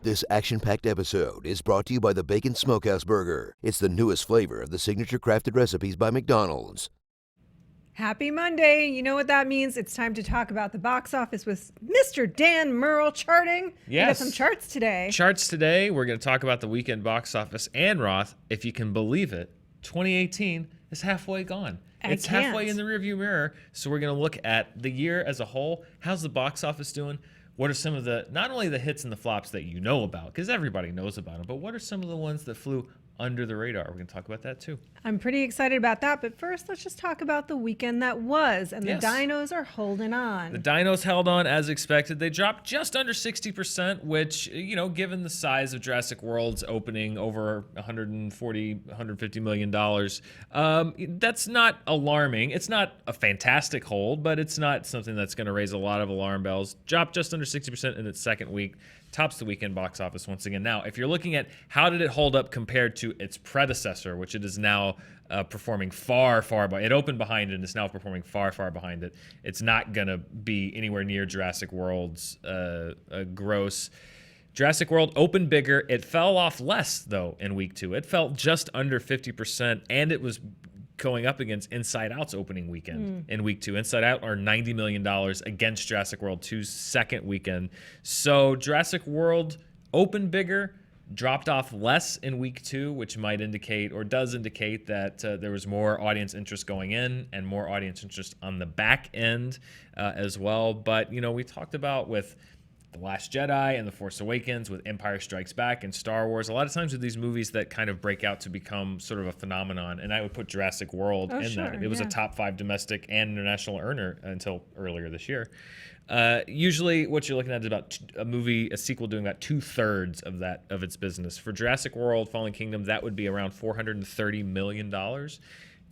This action-packed episode is brought to you by the Bacon Smokehouse Burger. It's the newest flavor of the signature crafted recipes by McDonald's. Happy Monday. You know what that means. It's time to talk about the box office with Mr. Dan Murrell charting. Yes. We got some charts today. Charts today. We're going to talk about the weekend box office. And Roth, if you can believe it, 2018 is halfway gone. It's halfway in the rearview mirror. So we're going to look at the year as a whole. How's the box office doing? What are some of the, not only the hits and the flops that you know about, because everybody knows about them, but what are some of the ones that flew under the radar? We're going to talk about that too. I'm pretty excited about that. But first, let's just talk about the weekend that was. And Yes. the dinos are holding on. The dinos held on as expected. They dropped just under 60%, which, you know, given the size of Jurassic World's opening over $150 million, that's not alarming. It's not a fantastic hold, but it's not something that's going to raise a lot of alarm bells. Dropped just under 60% in its second week. Tops the weekend box office once again. Now, if you're looking at how did it hold up compared to its predecessor, which it is now performing far behind. It opened behind it and is now performing far behind it. It's not going to be anywhere near Jurassic World's gross. Jurassic World opened bigger. It fell off less, though, in week 2. It fell just under 50%, and it was going up against Inside Out's opening weekend in week 2. Inside Out are $90 million against Jurassic World 2's second weekend. So Jurassic World opened bigger, dropped off less in week 2, which might indicate or does indicate that there was more audience interest going in and more audience interest on the back end as well. But, you know, we talked about with The Last Jedi and The Force Awakens, with Empire Strikes Back and Star Wars, a lot of times with these movies that kind of break out to become sort of a phenomenon, and I would put Jurassic World in that. It was a top 5 domestic and international earner until earlier this year. Usually what you're looking at is about a sequel doing about 2/3 of its business. For Jurassic World Fallen Kingdom, that would be around $430 million. It's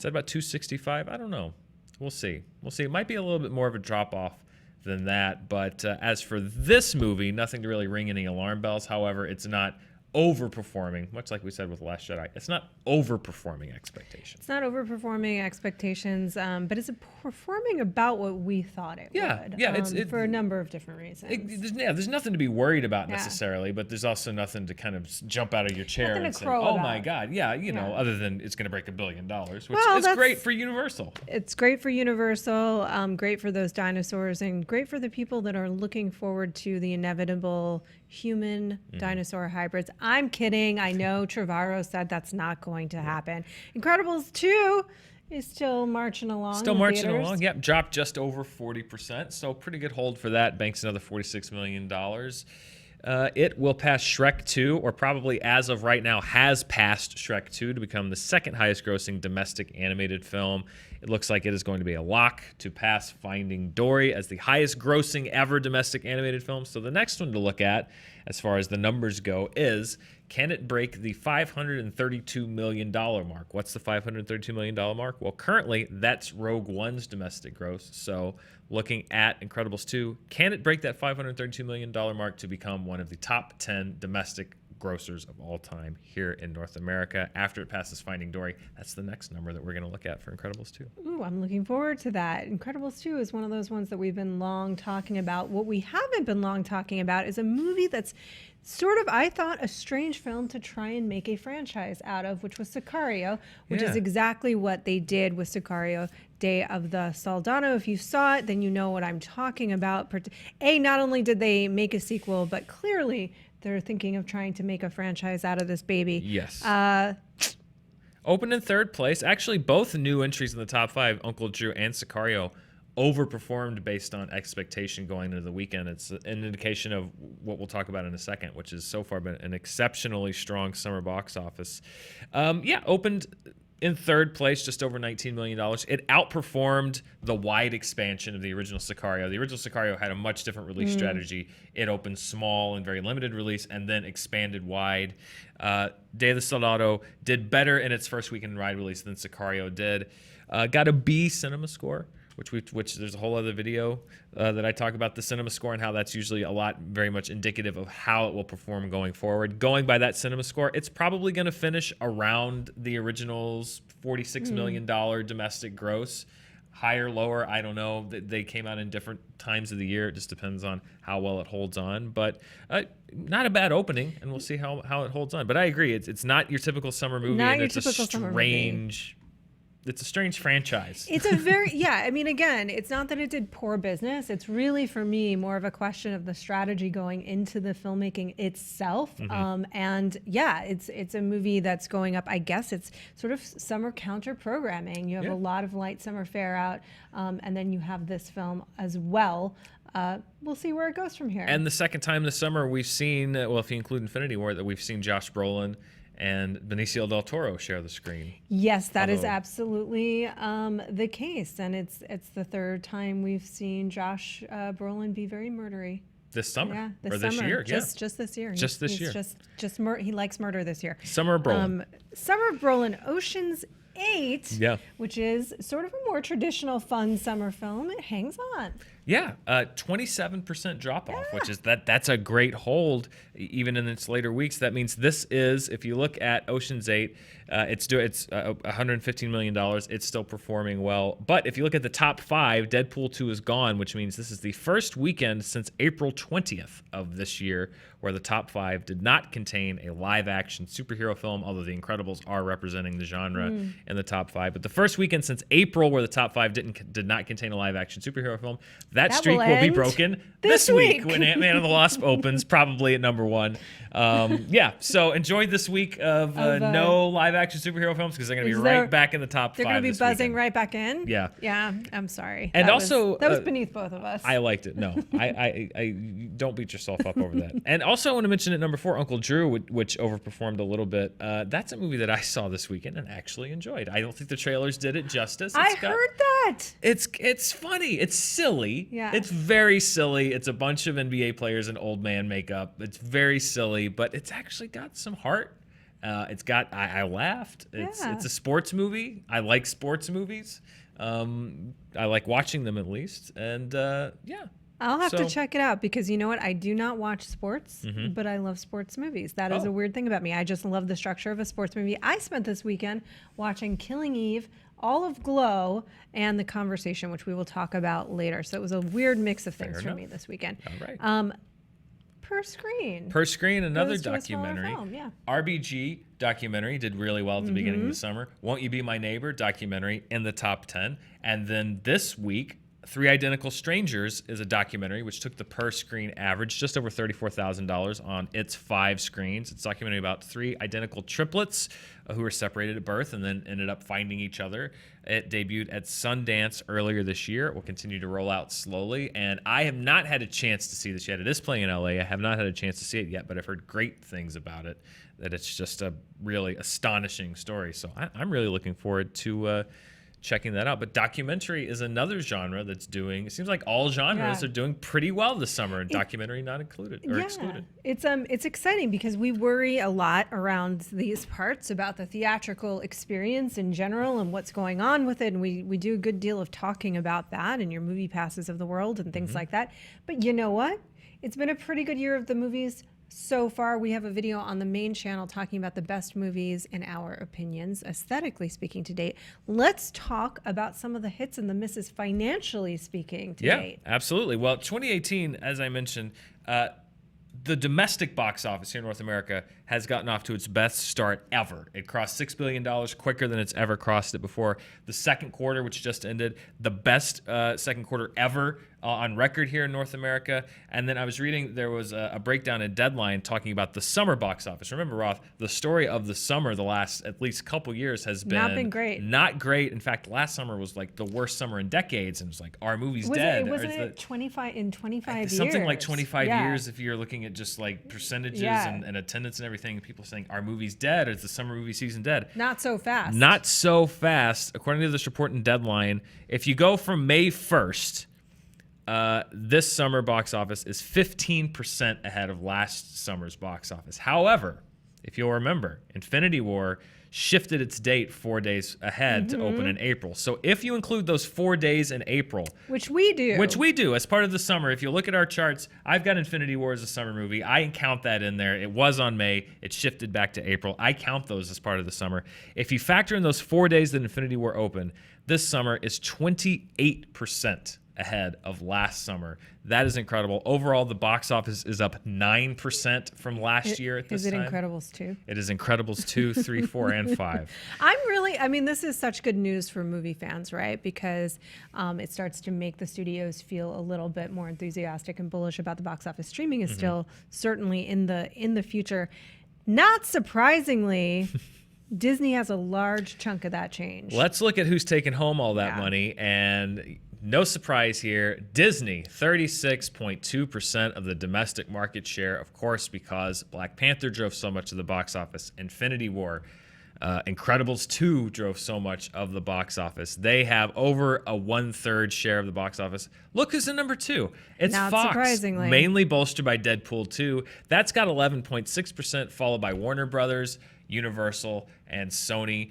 at about 265. I don't know. We'll see. It might be a little bit more of a drop-off than that, but as for this movie, nothing to really ring any alarm bells. However, it's not overperforming, much like we said with Last Jedi. It's not overperforming expectations. It's not overperforming expectations, but it's performing about what we thought it would. Yeah, for a number of different reasons. There's nothing to be worried about necessarily, but there's also nothing to kind of jump out of your chair Nothing and to say, crow oh about. my God, you know, other than it's going to break $1 billion, which Well, is great for Universal. It's great for Universal, great for those dinosaurs, and great for the people that are looking forward to the inevitable human dinosaur hybrids. I'm kidding. I know Trevorrow said that's not going to happen. Incredibles 2 is still marching along. Yep, dropped just over 40%. So pretty good hold for that. Banks another $46 million. It will pass Shrek 2, or probably as of right now has passed Shrek 2 to become the second highest grossing domestic animated film. It looks like it is going to be a lock to pass Finding Dory as the highest grossing ever domestic animated film. So the next one to look at, as far as the numbers go, is can it break the $532 million mark? What's the $532 million mark? Well, currently that's Rogue One's domestic gross. So looking at Incredibles 2, can it break that $532 million mark to become one of the top 10 domestic grossers of all time here in North America after it passes Finding Dory? That's the next number that we're going to look at for Incredibles 2. Ooh, I'm looking forward to that. Incredibles 2 is one of those ones that we've been long talking about. What we haven't been long talking about is a movie that's sort of, I thought, a strange film to try and make a franchise out of, which was Sicario, which is exactly what they did with Sicario Day of the Soldado. If you saw it, then you know what I'm talking about. Not only did they make a sequel, but clearly they're thinking of trying to make a franchise out of this baby. Yes. Opened in third place. Actually, both new entries in the top 5, Uncle Drew and Sicario, overperformed based on expectation going into the weekend. It's an indication of what we'll talk about in a second, which has so far been an exceptionally strong summer box office. Opened in third place, just over $19 million. It outperformed the wide expansion of the original Sicario. The original Sicario had a much different release strategy. It opened small and very limited release and then expanded wide. Day of the Soldado did better in its first weekend wide release than Sicario did. Got a B cinema score, which there's a whole other video that I talk about the cinema score and how that's usually very much indicative of how it will perform going forward. Going by that cinema score, it's probably going to finish around the original's $46 million domestic gross. higher, lower, I don't know. They came out in different times of the year. It just depends on how well it holds on. But not a bad opening, and we'll see how it holds on. But I agree, it's not your typical summer movie. Not and your it's typical summer movie. It's a strange franchise. It's a very, I mean, again, it's not that it did poor business. It's really, for me, more of a question of the strategy going into the filmmaking itself. And yeah, it's a movie that's going up. I guess it's sort of summer counter programming. You have a lot of light summer fare out, and then you have this film as well. We'll see where it goes from here. And the second time this summer we've seen, well, if you include Infinity War, that we've seen Josh Brolin and Benicio del Toro share the screen. Yes, that is absolutely the case, and it's the third time we've seen Josh Brolin be very murdery. This summer, this this year, just this year. Just this year. He likes murder this year. Summer Brolin. Summer Brolin, Ocean's 8, Yeah. which is sort of a more traditional fun summer film. It hangs on. Yeah, 27% drop off, which is that's a great hold even in its later weeks. That means this is, if you look at Ocean's 8, it's $115 million. It's still performing well. But if you look at the top 5, Deadpool 2 is gone, which means this is the first weekend since April 20th of this year where the top 5 did not contain a live action superhero film, although The Incredibles are representing the genre in the top 5. But the first weekend since April where the top 5 did not contain a live action superhero film, that streak will be broken this week when Ant-Man and the Wasp opens, probably at number 1. So enjoy this week of no live action superhero films because they're going to be right back in the top 5. They're going to be buzzing right back in. Yeah. Yeah. I'm sorry. And that was beneath both of us. I liked it. No, I don't beat yourself up over that. And also I want to mention at number 4, Uncle Drew, which overperformed a little bit. That's a movie that I saw this weekend and actually enjoyed. I don't think the trailers did it justice. I heard that. It's funny. It's silly. Yeah. It's very silly. It's a bunch of NBA players in old man makeup. It's very silly, but it's actually got some heart. I laughed. It's a sports movie. I like sports movies. I like watching them at least. And I'll have to check it out because you know what? I do not watch sports, but I love sports movies. That is a weird thing about me. I just love the structure of a sports movie. I spent this weekend watching Killing Eve, all of Glow, and The Conversation, which we will talk about later. So it was a weird mix of things for me this weekend. All right. Per Screen, another documentary. Film, yeah. RBG documentary did really well at the beginning of the summer. Won't You Be My Neighbor documentary in the top 10. And then this week, 3 Identical Strangers is a documentary which took the per screen average just over $34,000 on its 5 screens. It's a documentary about 3 identical triplets who were separated at birth and then ended up finding each other. It debuted at Sundance earlier this year. It will continue to roll out slowly, and I have not had a chance to see this yet. It is playing in LA. I have not had a chance to see it yet, but I've heard great things about it, that it's just a really astonishing story. So I'm really looking forward to checking that out. But documentary is another genre that's doing, it seems like all genres are doing pretty well this summer, and documentary not included or excluded. It's exciting because we worry a lot around these parts about the theatrical experience in general and what's going on with it, and we do a good deal of talking about that and your movie passes of the world and things like that. But you know what? It's been a pretty good year of the movies so far. We have a video on the main channel talking about the best movies in our opinions, aesthetically speaking, to date. Let's talk about some of the hits and the misses financially speaking to date. Yeah, absolutely. Well, 2018, as I mentioned, the domestic box office here in North America has gotten off to its best start ever. It crossed $6 billion quicker than it's ever crossed it before. The second quarter, which just ended, the best second quarter ever on record here in North America. And then I was reading, there was a breakdown in Deadline talking about the summer box office. Remember, Roth, the story of the summer the last at least couple years has been not been great. Not great. In fact, last summer was like the worst summer in decades, and it was like, are movies dead? Wasn't it 25 years? Something like 25 years if you're looking at just like percentages and attendance and everything. People saying, are movies dead? Is the summer movie season dead? Not so fast. Not so fast. According to this report in Deadline, if you go from May 1st, this summer box office is 15% ahead of last summer's box office. However, if you'll remember, Infinity War shifted its date 4 days ahead to open in April. So if you include those 4 days in April, which we do as part of the summer, if you look at our charts, I've got Infinity War as a summer movie. I count that in there. It was on May. It shifted back to April. I count those as part of the summer. If you factor in those 4 days that Infinity War opened, this summer is 28% ahead of last summer. That is incredible. Overall, the box office is up 9% from last year at this time. Is it Incredibles 2? It is Incredibles 2, 3, 4, and 5. This is such good news for movie fans, right? Because it starts to make the studios feel a little bit more enthusiastic and bullish about the box office. Streaming is still certainly in the future. Not surprisingly, Disney has a large chunk of that change. Let's look at who's taking home all that money, and no surprise here, Disney, 36.2% of the domestic market share, of course, because Black Panther drove so much of the box office. Infinity War, Incredibles 2 drove so much of the box office. They have over a 1/3 share of the box office. Look who's in number 2. It's Not Fox, surprisingly. mainly bolstered by Deadpool 2. That's got 11.6%, followed by Warner Brothers, Universal, and Sony.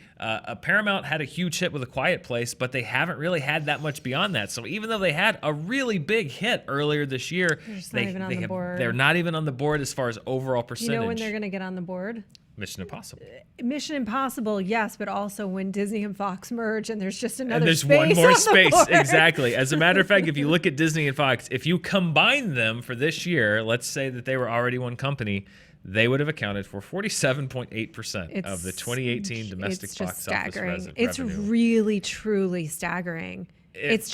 Paramount had a huge hit with A Quiet Place, but they haven't really had that much beyond that. So even though they had a really big hit earlier this year, they're not even on the board as far as overall percentage. You know when they're going to get on the board? Mission Impossible. Mission Impossible, yes, but also when Disney and Fox merge and there's just another and there's space one more on the space. board. Exactly. As a matter of fact, if you look at Disney and Fox, if you combine them for this year, let's say that they were already one company, they would have accounted for 47.8% of the 2018 domestic box office revenue. It's really, truly staggering. It's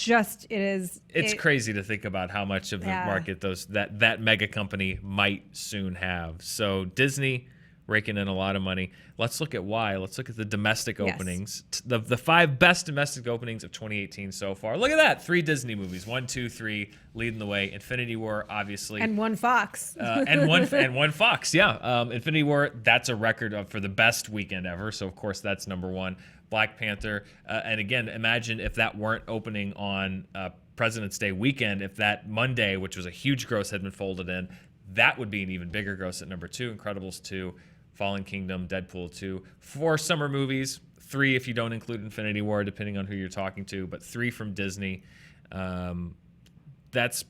crazy to think about how much of the market that mega company might soon have. So Disney raking in a lot of money. Let's look at why. Let's look at the domestic openings. The 5 best domestic openings of 2018 so far. Look at that. 3 Disney movies. 1, 2, 3 leading the way. Infinity War, obviously. And 1 Fox. and one Fox, yeah. Infinity War, that's a record for the best weekend ever. So, of course, that's number 1. Black Panther. And again, imagine if that weren't opening on President's Day weekend, if that Monday, which was a huge gross, had been folded in, that would be an even bigger gross at number 2. Incredibles 2. Fallen Kingdom, Deadpool 2. 4 summer movies, 3 if you don't include Infinity War, depending on who you're talking to, but 3 from Disney. That's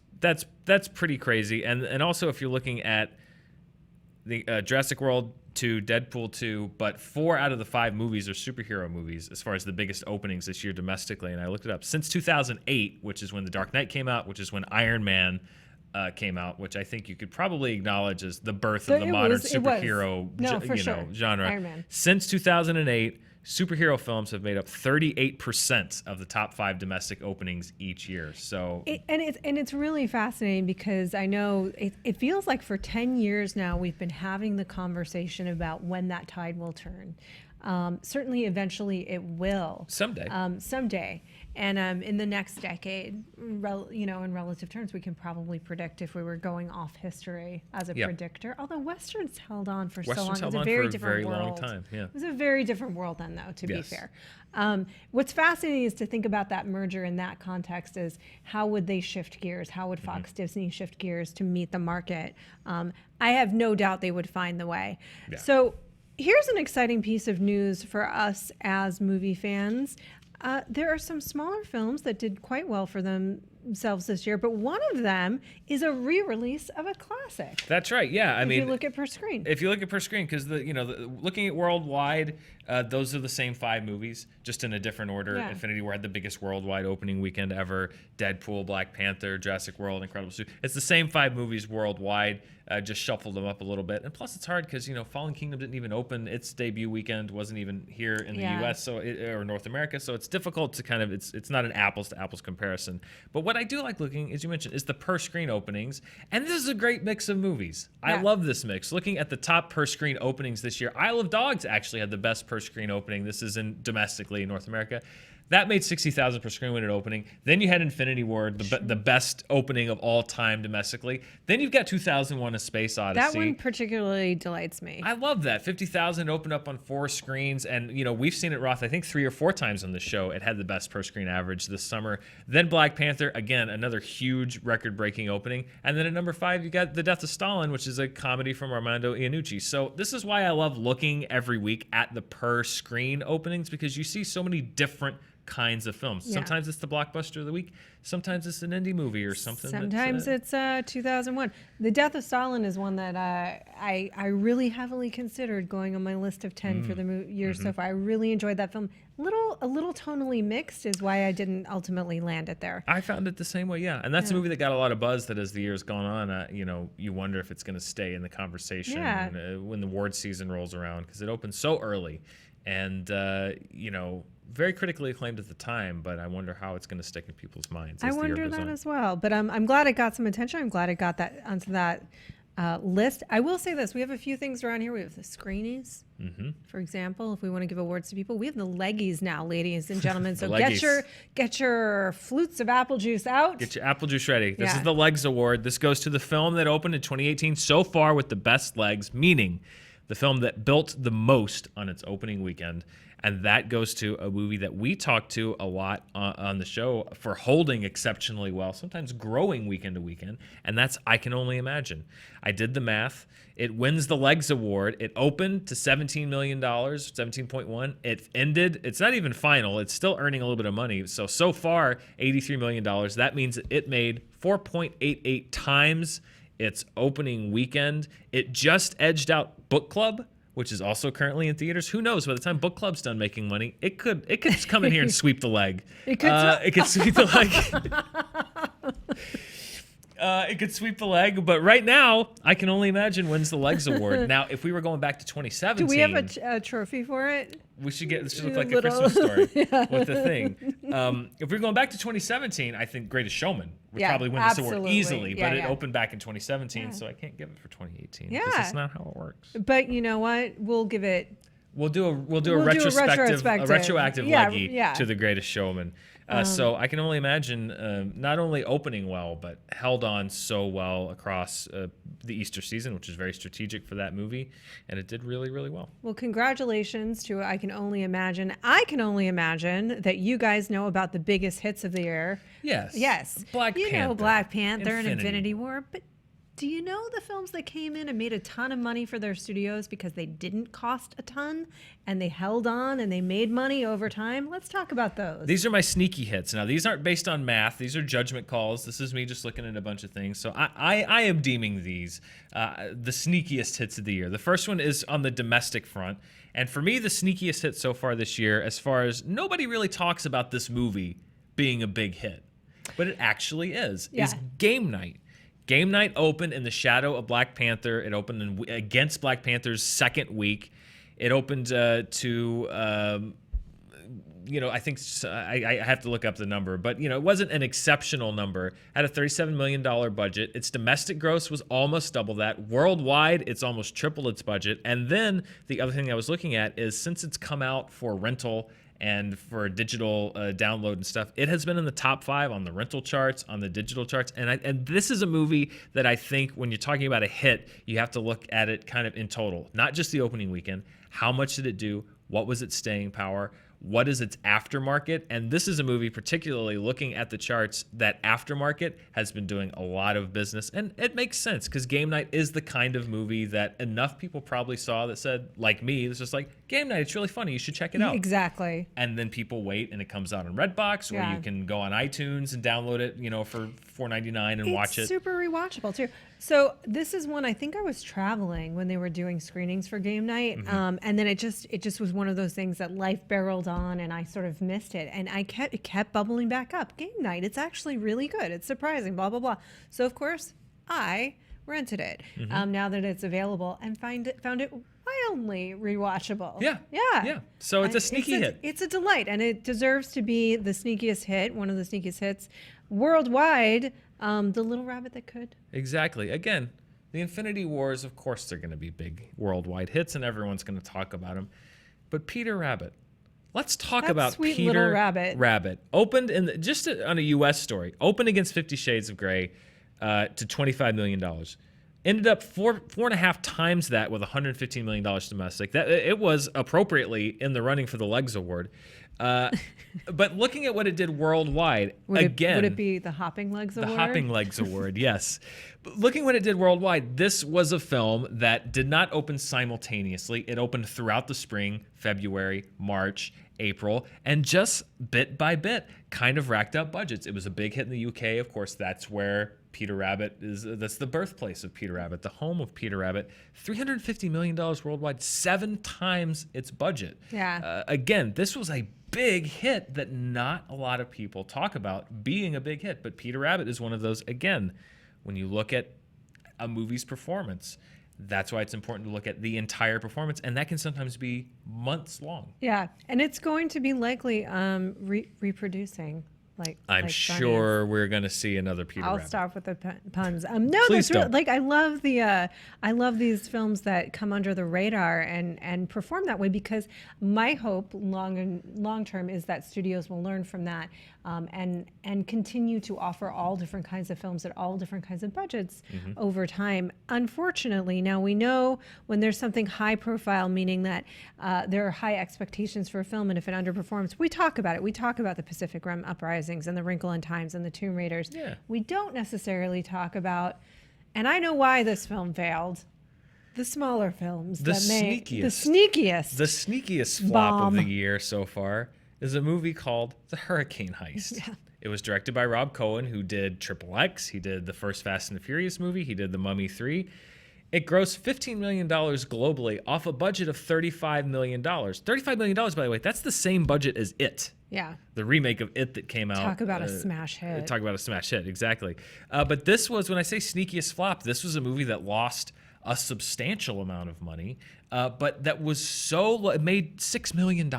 pretty crazy. And also if you're looking at the Jurassic World 2, Deadpool 2, but 4 out of the 5 movies are superhero movies as far as the biggest openings this year domestically. And I looked it up. Since 2008, which is when The Dark Knight came out, which is when Iron Man came out, which I think you could probably acknowledge as the birth of the modern superhero genre. Iron Man. Since 2008, superhero films have made up 38% of the top 5 domestic openings each year. So it's really fascinating because I know it feels like for 10 years now we've been having the conversation about when that tide will turn. Certainly, eventually, it will. Someday. And in the next decade, in relative terms, we can probably predict if we were going off history as a predictor. Although Westerns held on for so long. It was a very different world. Long time. Yeah. It was a very different world then, though, to be fair. What's fascinating is to think about that merger in that context is how would they shift gears? How would Fox Disney shift gears to meet the market? I have no doubt they would find the way. Yeah. So here's an exciting piece of news for us as movie fans. There are some smaller films that did quite well for themselves this year, but one of them is a re-release of a classic. That's right. Yeah, if you look at per screen, because looking at worldwide, those are the same 5 movies, just in a different order. Yeah. Infinity War had the biggest worldwide opening weekend ever. Deadpool, Black Panther, Jurassic World, Incredibles 2. It's the same 5 movies worldwide. Just shuffled them up a little bit, and plus it's hard because Fallen Kingdom didn't even open its debut weekend, wasn't even here in the U.S. or North America, so it's difficult to kind of it's not an apples to apples comparison. But what I do like looking, as you mentioned, is the per screen openings, and this is a great mix of movies. Yeah. I love this mix. Looking at the top per screen openings this year, Isle of Dogs actually had the best per screen opening. This is domestically in North America. That made $60,000 per screen when it opening. Then you had Infinity War, the best opening of all time domestically. Then you've got 2001: A Space Odyssey. That one particularly delights me. I love that. 50,000 opened up on 4 screens, and we've seen it, Roth, I think 3 or 4 times on the show. It had the best per screen average this summer. Then Black Panther, again, another huge record-breaking opening. And then at number 5, you got The Death of Stalin, which is a comedy from Armando Iannucci. So this is why I love looking every week at the per screen openings, because you see so many different kinds of films. Yeah. Sometimes it's the blockbuster of the week. Sometimes it's an indie movie or something. Sometimes it's 2001. The Death of Stalin is one that I really heavily considered going on my list of 10 for the year so far. I really enjoyed that film. A little tonally mixed is why I didn't ultimately land it there. I found it the same way, yeah. And that's a movie that got a lot of buzz that as the year's gone on, you wonder if it's going to stay in the conversation when the award season rolls around, because it opened so early and, very critically acclaimed at the time, but I wonder how it's going to stick in people's minds. I wonder that as well. But I'm glad it got some attention. I'm glad it got that onto that list. I will say this. We have a few things around here. We have the Screenies, for example, if we want to give awards to people. We have the Leggies now, ladies and gentlemen. So get your flutes of apple juice out. Get your apple juice ready. This is the Legs Award. This goes to the film that opened in 2018 so far with the best legs, meaning the film that built the most on its opening weekend. And that goes to a movie that we talk to a lot on the show for holding exceptionally well, sometimes growing weekend to weekend, and that's I Can Only Imagine. I did the math. It wins the Legs Award. It opened to $17 million, 17.1. It ended, it's not even final. It's still earning a little bit of money. So far, $83 million. That means it made 4.88 times its opening weekend. It just edged out Book Club, which is also currently in theaters. Who knows? By the time Book Club's done making money, it could come in here and sweep the leg. It could sweep the leg. It could sweep the leg, but right now, I Can Only Imagine wins the Legs Award. Now, if we were going back to 2017, do we have a trophy for it? We should get this. Should look like a Christmas story with the thing. If we're going back to 2017, I think Greatest Showman would probably win this award easily. But it opened back in 2017, so I can't give it for 2018 because that's not how it works. But you know what? We'll give it. We'll do a retroactive leggy to the Greatest Showman. So I Can Only Imagine not only opening well, but held on so well across the Easter season, which is very strategic for that movie, and it did really, really well. Well, congratulations to I Can Only Imagine. I can only imagine that you guys know about the biggest hits of the year. Yes. Black Panther and Infinity War, but do you know the films that came in and made a ton of money for their studios because they didn't cost a ton and they held on and they made money over time? Let's talk about those. These are my sneaky hits. Now, these aren't based on math. These are judgment calls. This is me just looking at a bunch of things. So I am deeming these the sneakiest hits of the year. The first one is on the domestic front. And for me, the sneakiest hit so far this year, as far as nobody really talks about this movie being a big hit, but it actually is Game Night. Game Night opened in the shadow of Black Panther. It opened against Black Panther's second week. It opened I think I have to look up the number, but it wasn't an exceptional number. Had a $37 million budget. Its domestic gross was almost double that. Worldwide, it's almost triple its budget. And then the other thing I was looking at is since it's come out for rental and for digital download and stuff, it has been in the top 5 on the rental charts, on the digital charts. And this is a movie that I think when you're talking about a hit, you have to look at it kind of in total, not just the opening weekend. How much did it do? What was its staying power? What is its aftermarket? And this is a movie, particularly looking at the charts, that aftermarket has been doing a lot of business. And it makes sense because Game Night is the kind of movie that enough people probably saw that said, like me, it's just like, Game Night, it's really funny. You should check it out. Exactly. And then people wait and it comes out on Redbox or you can go on iTunes and download it, for $4.99 and watch it. It's super rewatchable too. So this is one, I think I was traveling when they were doing screenings for Game Night. And then it just was one of those things that life barreled on and I sort of missed it. And it kept bubbling back up. Game Night, it's actually really good. It's surprising, blah, blah, blah. So of course I rented it now that it's available and found it wildly rewatchable. Yeah. So it's a sneaky hit. It's a delight, and it deserves to be the sneakiest hit, one of the sneakiest hits worldwide. The Little Rabbit That Could. Exactly. Again, the Infinity Wars, of course, they're going to be big worldwide hits, and everyone's going to talk about them. But Peter Rabbit, Let's talk That about sweet Peter little rabbit. Rabbit. Opened on a U.S. story. Opened against 50 Shades of Grey to $25 million. Ended up four and a half times that with $115 million domestic. That it was appropriately in the running for the Legs Award. But looking at what it did worldwide, Would again, it be the Hopping Legs Award? the Hopping Legs Award, yes. But looking what it did worldwide, this was a film that did not open simultaneously. It opened throughout the spring, February, March, April, and just bit by bit kind of racked up budgets. It was a big hit in the UK. Of course, that's where Peter Rabbit is. That's the birthplace of Peter Rabbit, the home of Peter Rabbit. $350 million worldwide, 7 times its budget. Yeah. Again, this was a big hit that not a lot of people talk about being a big hit, but Peter Rabbit is one of those. Again, when you look at a movie's performance, that's why it's important to look at the entire performance, and that can sometimes be months long. Yeah, and it's going to be likely reproducing. I'm sure we're going to see another Peter Rabbit. I'll stop with the puns. No, Please that's really, don't. like I love these films that come under the radar and perform that way, because my hope long term is that studios will learn from that and continue to offer all different kinds of films at all different kinds of budgets over time. Unfortunately, now we know when there's something high profile, meaning that there are high expectations for a film, and if it underperforms, we talk about it. We talk about the Pacific Rim Uprisings and the Wrinkle in Times and the Tomb Raiders. Yeah. We don't necessarily talk about, and I know why this film failed, the smaller films. The sneakiest flop of the year so far is a movie called The Hurricane Heist. Yeah. It was directed by Rob Cohen, who did XXX. He did the first Fast and the Furious movie. He did The Mummy 3. It grossed $15 million globally off a budget of $35 million. $35 million, by the way, that's the same budget as It. Yeah. The remake of It that came out. Talk about a smash hit. Talk about a smash hit, exactly. But this was, when I say sneakiest flop, this was a movie that lost a substantial amount of money, but that was so low, it made $6 million.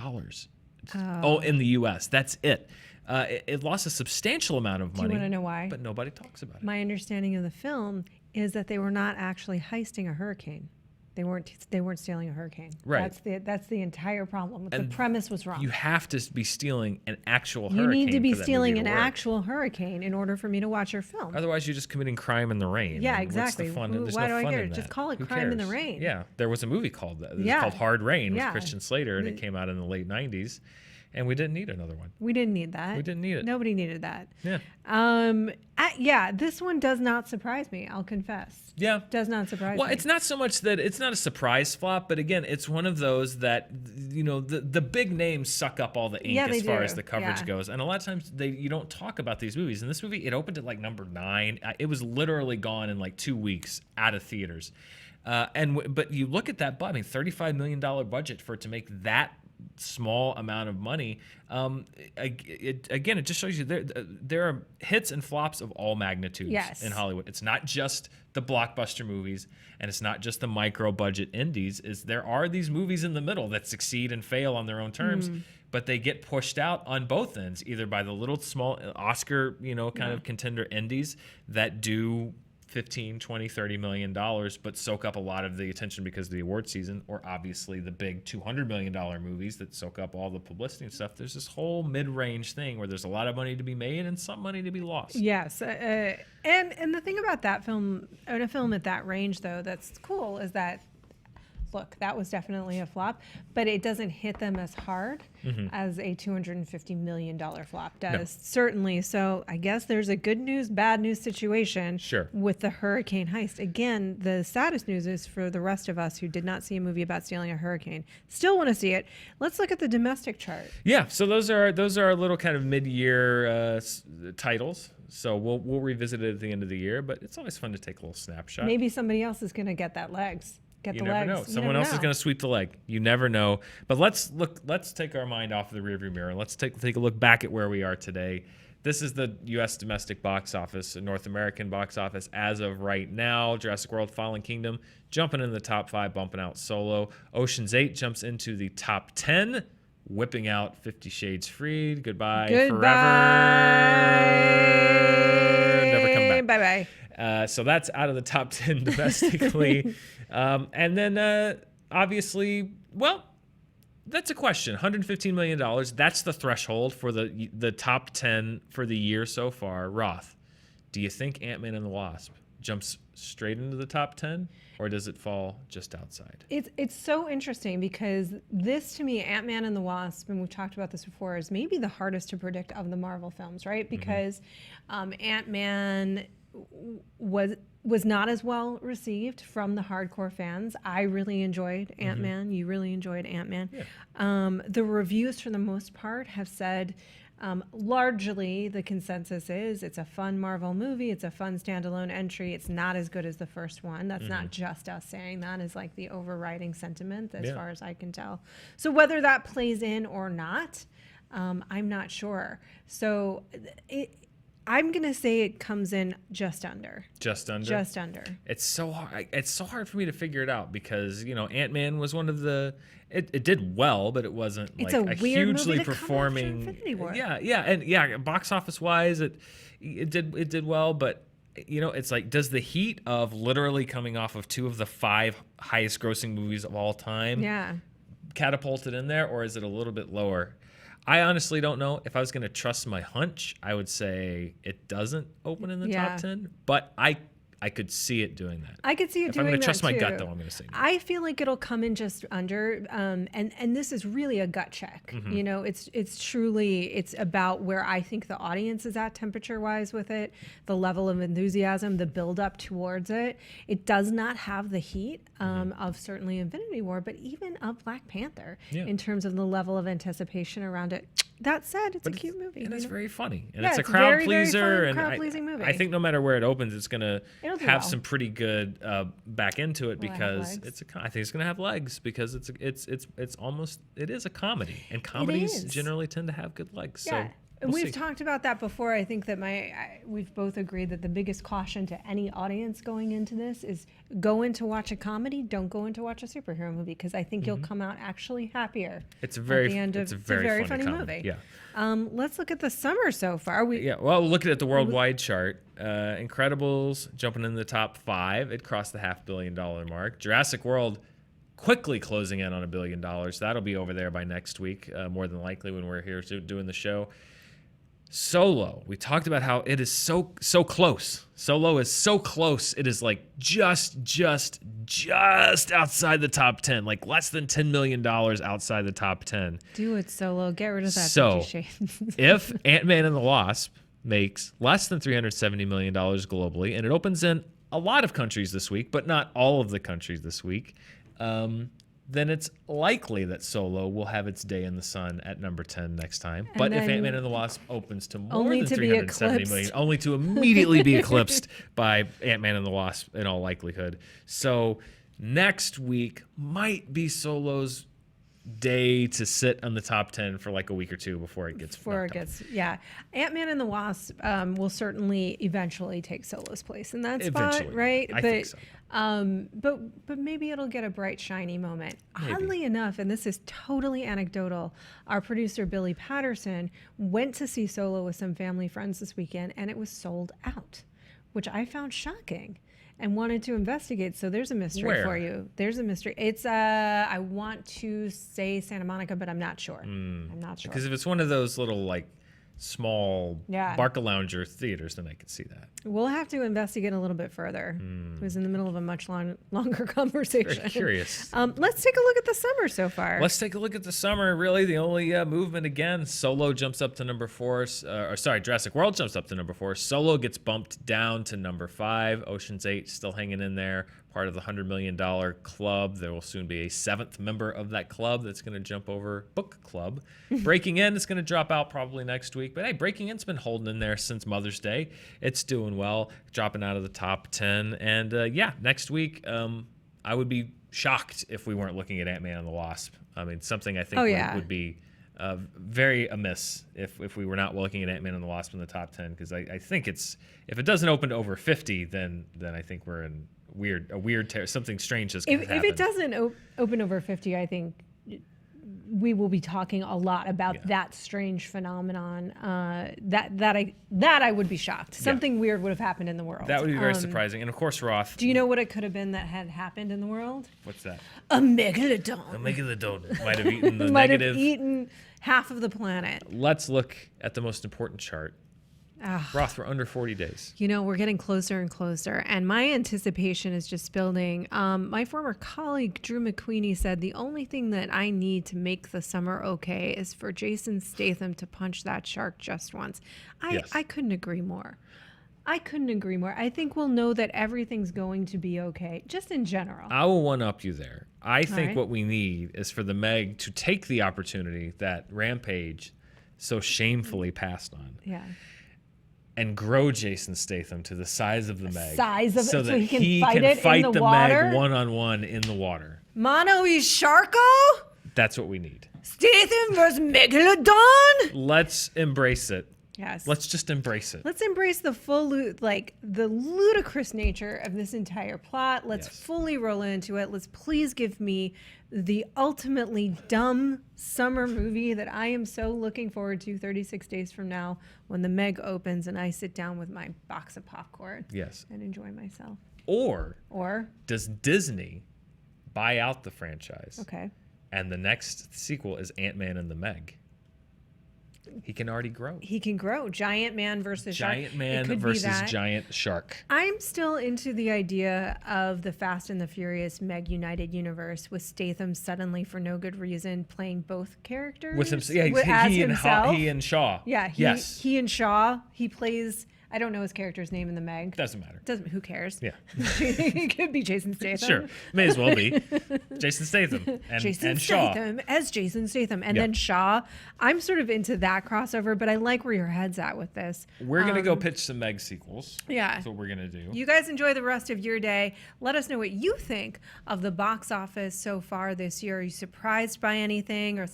In the U.S. That's it. It lost a substantial amount of money. Do you want to know why? But nobody talks about it. My understanding of the film is that they were not actually heisting a hurricane. They weren't stealing a hurricane. Right. That's the entire problem. The premise was wrong. You have to be stealing an actual You hurricane. need to be for that stealing movie an to work. actual hurricane in order for me to watch your film. Otherwise, you're just committing crime in the rain. Yeah, And exactly. What's the fun? There's Why no do I fun care? in Just that. call it Who Crime in the cares? Rain. Yeah, there was a movie called that. It was Yeah. called Hard Rain Yeah. with Christian Slater, and it came out in the late 90s. And we didn't need another one. We didn't need that. We didn't need it. Nobody needed that. Yeah. Yeah, this one does not surprise me, I'll confess. Yeah. Does not surprise me. Well, it's not so much that it's not a surprise flop, but again, it's one of those that, you know, the big names suck up all the ink as far as the coverage goes. And a lot of times you don't talk about these movies. And this movie, it opened at like number 9. It was literally gone in like 2 weeks out of theaters. But you look at that, I mean, $35 million budget for it to make that small amount of money. It just shows you there are hits and flops of all magnitudes in Hollywood. It's not just the blockbuster movies, and it's not just the micro budget indies. There are these movies in the middle that succeed and fail on their own terms, but they get pushed out on both ends, either by the little small Oscar, kind of contender indies that do $15, $20, $30 million, but soak up a lot of the attention because of the award season, or obviously the big $200 million movies that soak up all the publicity and stuff. There's this whole mid-range thing where there's a lot of money to be made and some money to be lost. Yes. And the thing about that film, and a film at that range, though, that's cool is that, look, that was definitely a flop, but it doesn't hit them as hard as a $250 million flop does. No. Certainly. So I guess there's a good news, bad news situation with the Hurricane Heist. Again, the saddest news is for the rest of us who did not see a movie about stealing a hurricane. Still want to see it. Let's look at the domestic chart. Yeah. So those are our little kind of mid-year titles. So we'll revisit it at the end of the year, but it's always fun to take a little snapshot. Maybe somebody else is going to get that legs. You never know. Someone else is going to sweep the leg. You never know. But let's take our mind off of the rearview mirror. Let's take a look back at where we are today. This is the U.S. domestic box office, North American box office as of right now. Jurassic World: Fallen Kingdom jumping in the top 5, bumping out Solo. Ocean's 8 jumps into the top 10, whipping out 50 Shades Freed. Goodbye. Forever. Never come back. Bye-bye. So that's out of the top 10 domestically. And then, obviously, well, That's a question. $115 million. That's the threshold for the top 10 for the year so far. Roth, do you think Ant-Man and the Wasp jumps straight into the top 10, or does it fall just outside? It's so interesting because this, to me, Ant-Man and the Wasp, and we've talked about this before, is maybe the hardest to predict of the Marvel films, right? Because Ant-Man was not as well received from the hardcore fans. I really enjoyed Ant-Man. You really enjoyed Ant-Man. Yeah. The reviews, for the most part, have said largely the consensus is it's a fun Marvel movie. It's a fun standalone entry. It's not as good as the first one. That's not just us saying that, is like the overriding sentiment as far as I can tell. So whether that plays in or not, I'm not sure. So I'm going to say it comes in just under. Just under? Just under. It's so hard. It's so hard for me to figure it out because, Ant-Man was one of the... It did well, but it wasn't it's like a hugely movie to performing... Come after Infinity War. Yeah. Box office wise, it did well, but it's like, does the heat of literally coming off of 2 of the 5 highest grossing movies of all time catapult it in there, or is it a little bit lower? I honestly don't know. If I was going to trust my hunch, I would say it doesn't open in the top 10, but I could see it doing that. I could see it doing that, If I'm going to trust my too. gut, though, I'm going to say no. I feel like it'll come in just under, and this is really a gut check. It's truly, it's about where I think the audience is at temperature-wise with it, the level of enthusiasm, the build-up towards it. It does not have the heat of certainly Infinity War, but even of Black Panther in terms of the level of anticipation around it. That said, it's a cute movie. And it's very funny. And Yeah, it's a it's crowd very, pleaser. very fun, And crowd-pleasing movie. I think no matter where it opens, it's going to It'll do have well. some pretty good back into it Will it have because legs? I think it's going to have legs because it is a comedy, and comedies is. generally tend to have good legs. Yeah. So And we'll we've see. talked about that before. I think that we've both agreed that the biggest caution to any audience going into this is go in to watch a comedy, don't go in to watch a superhero movie, because I think you'll come out actually happier. It's a very at the end of, it's a very funny comedy. movie. Yeah. Let's look at the summer so far. Well, looking at the worldwide chart, Incredibles jumping in the top 5. It crossed the $500 million mark. Jurassic World quickly closing in on $1 billion. That'll be over there by next week, more than likely when we're here doing the show. Solo. We talked about how it is so close. Solo is so close. It is like just outside the top 10, like less than $10 million outside the top 10. Do it, Solo. Get rid of that. So, 50 Shades. if Ant-Man and the Wasp makes less than $370 million globally, and it opens in a lot of countries this week, but not all of the countries this week, then it's likely that Solo will have its day in the sun at number 10 next time. But if Ant-Man and the Wasp opens to more Only than to be 370 million, eclipsed. only to immediately be eclipsed by Ant-Man and the Wasp in all likelihood. So next week might be Solo's day to sit on the top 10 for like a week or two before it gets Ant-Man and the Wasp will certainly eventually take Solo's place in that Eventually. spot, right? I think so. But maybe it'll get a bright, shiny moment. Maybe. Oddly enough, and this is totally anecdotal, our producer Billy Patterson went to see Solo with some family friends this weekend, and it was sold out, which I found shocking and wanted to investigate. So there's a mystery for you. There's a mystery. It's I want to say Santa Monica, but I'm not sure. I'm not sure. Because if it's one of those little like small Barcalounger theaters, then I could see that. We'll have to investigate a little bit further. It was in the middle of a much longer conversation. Very curious. Let's take a look at the summer so far. Let's take a look at the summer. Really, the only movement again. Solo jumps up to number 4. Jurassic World jumps up to number 4. Solo gets bumped down to number 5. Ocean's 8 still hanging in there. Part of the $100 million club. There will soon be a 7th member of that club that's going to jump over Book Club. Breaking In is going to drop out probably next week. But hey, Breaking In's been holding in there since Mother's Day. It's doing well, dropping out of the top 10. And next week, I would be shocked if we weren't looking at Ant-Man and the Wasp. I mean, something I think would be very amiss if we were not looking at Ant-Man and the Wasp in the top 10. Because I think if it doesn't open to over 50, then I think we're in something strange has happened. If it doesn't open over 50, I think we will be talking a lot about that strange phenomenon. That I would be shocked. Something weird would have happened in the world. That would be very surprising. And of course, Roth. Do you know what it could have been that had happened in the world? What's that? A megalodon. A megalodon might have eaten the Might negative. have eaten half of the planet. Let's look at the most important chart. Roth, we're under 40 days. You know, we're getting closer and closer, and my anticipation is just building. My former colleague, Drew McQueenie, said the only thing that I need to make the summer okay is for Jason Statham to punch that shark just once. I couldn't agree more. I couldn't agree more. I think we'll know that everything's going to be okay, just in general. I will one-up you there. I think right. what we need is for the Meg to take the opportunity that Rampage so shamefully passed on. Yeah. And grow Jason Statham to the size of the Meg. So that he can fight the water? Meg one-on-one in the water. Mono y Sharko? That's what we need. Statham versus Megalodon? Let's embrace it. Yes. Let's just embrace it. Let's embrace the the ludicrous nature of this entire plot. Let's fully roll into it. Let's please give me the ultimately dumb summer movie that I am so looking forward to 36 days from now when the Meg opens and I sit down with my box of popcorn. Yes. And enjoy myself. Or does Disney buy out the franchise? Okay. And the next sequel is Ant-Man and the Meg. He can already grow. He can grow. Giant man versus shark. Giant man versus giant shark. I'm still into the idea of the Fast and the Furious Meg United universe with Statham suddenly, for no good reason, playing both characters. With him, he and Shaw. Yeah, he and Shaw. He plays. I don't know his character's name in the Meg. Doesn't matter. Who cares? Yeah. It could be Jason Statham. Sure. May as well be. Jason Statham and Shaw. Statham as Jason Statham. And then Shaw. I'm sort of into that crossover, but I like where your head's at with this. We're going to go pitch some Meg sequels. Yeah. That's what we're going to do. You guys enjoy the rest of your day. Let us know what you think of the box office so far this year. Are you surprised by anything? Or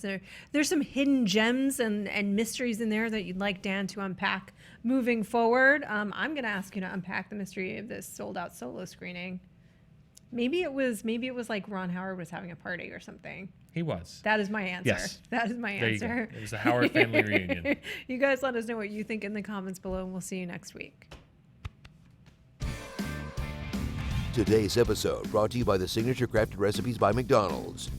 there's some hidden gems and mysteries in there that you'd like Dan to unpack moving forward? I'm going to ask you to unpack the mystery of this sold-out solo screening. Maybe it was like Ron Howard was having a party or something. He was. That is my answer. Yes. That is my answer. There you go. It was a Howard family reunion. You guys let us know what you think in the comments below, and we'll see you next week. Today's episode brought to you by the Signature Crafted Recipes by McDonald's.